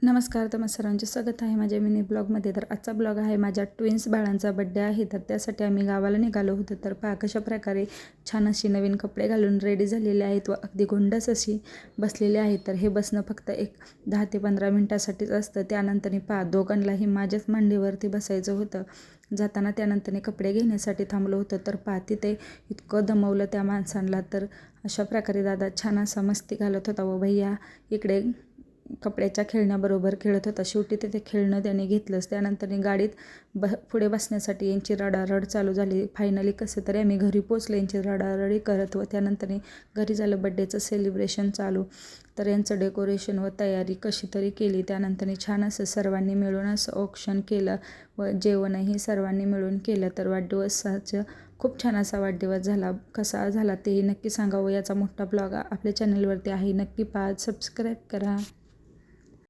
नमस्कार, तुम्हा सर्वांचे स्वागत आहे माझ्या मिनी ब्लॉगमध्ये. तर आजचा ब्लॉग आहे माझ्या ट्विन्स बाळांचा बड्डे आहे. तर त्यासाठी आम्ही गावाला निघालो होतो. तर पहा कशाप्रकारे छान अशी नवीन कपडे घालून रेडी झालेले आहेत व अगदी गोंडस अशी बसलेले आहेत. तर हे बसणं फक्त एक 10 ते 15 मिनटासाठीच असतं. त्यानंतर पहा दोघांनाही माझ्याच मांडीवरती बसायचं होतं. जाताना त्यानंतर कपडे घेण्यासाठी थांबलो होतं. तर पहा तिथे इतकं दमवलं त्या माणसांना. तर अशा प्रकारे दादा छान असा मस्ती घालत होता व भैया इकडे कपड्याच्या खेळण्याबरोबर खेळत होता. शेवटी तिथे खेळणं त्याने घेतलंच. त्यानंतर गाडीत पुढे बसण्यासाठी यांची रडारड चालू झाली. फायनली कसं तरी आम्ही घरी पोचलो यांची रडारडी करत व त्यानंतर घरी झालं बड्डेचं सेलिब्रेशन चालू. तर यांचं डेकोरेशन व तयारी कशी तरी केली. त्यानंतर छान असं सर्वांनी मिळून असं ऑक्शन केलं व जेवणही सर्वांनी मिळून केलं. तर वाढदिवसाचं खूप छान असा वाढदिवस झाला. कसा झाला तेही नक्की सांगा व याचा मोठा ब्लॉग आपल्या चॅनलवरती आहे, नक्की पहा, सबस्क्राईब करा.